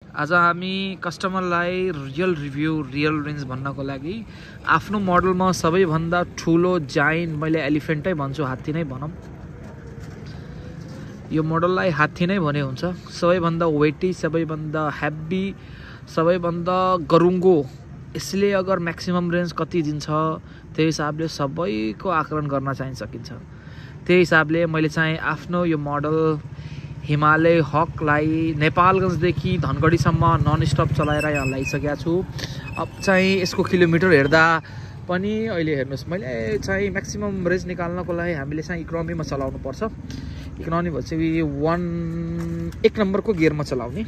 आज हामी कस्टमरलाई रियल रिभ्यू रियल रेन्ज भन्नको लागि आफ्नो मोडलमा सबैभन्दा ठुलो जायन्ट मैले एलिफेन्टै भन्छु, हात्ती नै भनौँ। यो मोडललाई हात्ती नै भने हुन्छ। सबैभन्दा वेटी, सबैभन्दा हेभी, सबैभन्दा गरुङ्गो। यसले अगर म्याक्सिमम रेन्ज कति दिन्छ त्यही हिसाबले सबैको आकलन गर्न चाहिँ सकिन्छ। त्यही हिसाबले मैले चाहिँ आफ्नो यो मोडल हिमालय हकलाई नेपालगञ्जदेखि धनगढीसम्म नन स्टप चलाएर यहाँ ल्याइसकेको छु। अब चाहिँ यसको किलोमिटर हेर्दा पनि अहिले हेर्नुहोस्, मैले चाहिँ म्याक्सिमम रेन्ज निकाल्नको लागि हामीले चाहिँ इकोनोमीमा चलाउनु पर्छ। इकोनोमी भएपछि 1 नम्बरको गियरमा चलाउने।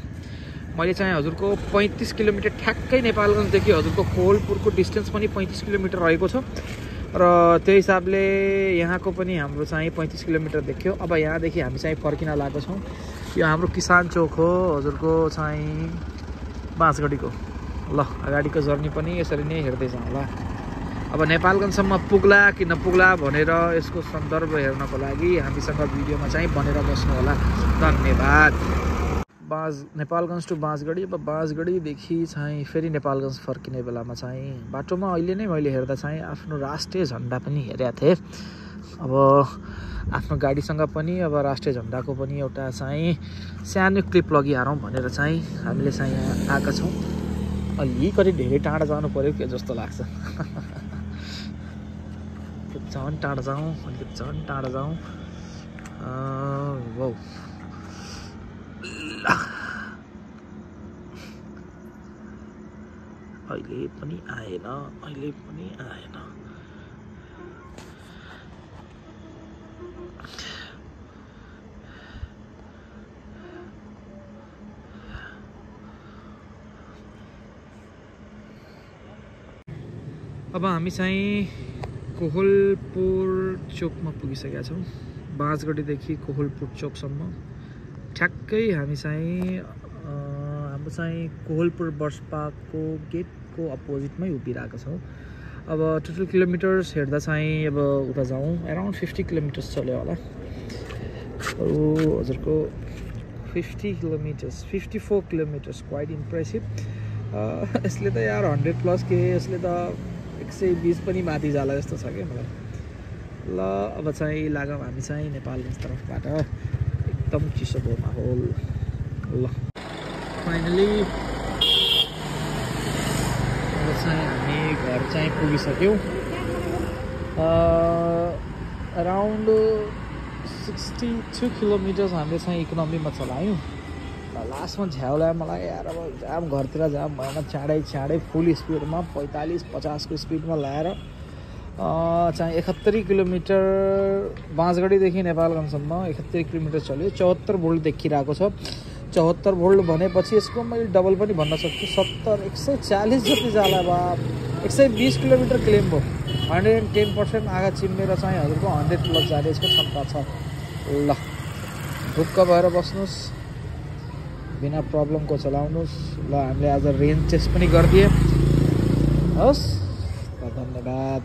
मैले चाहिँ हजुरको 35 किलोमिटर ठ्याक्कै नेपालगञ्जदेखि हजुरको कोहलपुरको डिस्टेन्स पनि 35 किलोमिटर रहेको छ र त्यही हिसाबले यहाँको पनि हाम्रो चाहिँ 35 किलोमिटर देखियो। अब यहाँदेखि हामी चाहिँ फर्किन लागेको छौँ। यो हाम्रो किसान चोक हो हजुरको चाहिँ बाँसगढीको। ल अगाडिको जर्नी पनि यसरी नै हेर्दै जाउँ ल। अब नेपालगञ्जसम्म पुग्ला कि नपुग्ला भनेर यसको सन्दर्भ हेर्नको लागि हामीसँग भिडियोमा चाहिँ बनेर बस्नु होला। धन्यवाद। नेपालगञ्ज टु बाँसगढी। अब बाँसगढीदेखि चाहिँ फेरि नेपालगञ्ज फर्किने बेलामा चाहिँ बाटोमा अहिले नै मैले हेर्दा चाहिँ आफ्नो राष्ट्रिय झन्डा पनि हेरेको थिएँ। अब आफ्नो गाडीसँग पनि अब राष्ट्रिय झन्डाको पनि एउटा चाहिँ सानो क्लिप लगिहालौँ भनेर चाहिँ हामीले चाहिँ यहाँ आएका छौँ। अलिकति धेरै टाढा जानु पऱ्यो के जस्तो लाग्छ। झन् टाढा जाउँ, अलिकति झन् टाढा जाउँ। वाउ, अहिले पनि आएन, अहिले पनि आएन। अब हामी चाहिँ कोहलपुर चोकमा पुगिसकेका छौँ। बाँसगढीदेखि कोहलपुर चोकसम्म ठ्याक्कै हामी चाहिँ हाम्रो चाहिँ कोहलपुर बस पार्कको गेटको अपोजिटमै उभिरहेको छौँ। अब टोटल किलोमिटर्स हेर्दा चाहिँ अब उता जाउँ अराउन्ड 50 किलोमिटर्स चल्यो होला। हजुरको 50 किलोमिटर्स, 54 किलोमिटर्स, क्वाइट इम्प्रेसिभ। यसले त यार 100+ के, यसले त 120 पनि माथि जाला जस्तो छ क्या मलाई। ल अब चाहिँ लागौँ हामी चाहिँ नेपालगञ्ज तर्फबाट। एकदम चिसो भयो माहौल। ल फाइनली अब चाहिँ हामी घर चाहिँ पुगिसक्यौँ। अराउन्ड 62 किलोमिटर्स हामीले चाहिँ इकोनोमीमा चलायौँ। लास्टमा झ्याउला मलाई यार अब जाम घरतिर जाम भएन, चाँडै फुल स्पिडमा 45-50 को स्पिडमा ल्याएर चाहिँ 71 किलोमिटर बाँसगढीदेखि नेपालगञ्जसम्म 71 किलोमिटर चल्यो। 74 भोल्ट देखिरहेको छ। 74 भोल्ट भनेपछि यसको मैले डबल पनि भन्न सक्छु। 70, 140 जति जाला बा। 120 किलोमिटर क्लेम भयो। 110% आगा चिम्मेर चाहिँ हजुरको 100+ जाने यसको क्षमता छ। ल ढुक्क भएर बस्नुहोस्, बिना प्रब्लमको चलाउनुहोस्। ल हामीले आज रेन्ज टेस्ट पनि गरिदिए। हस्, धन्यवाद।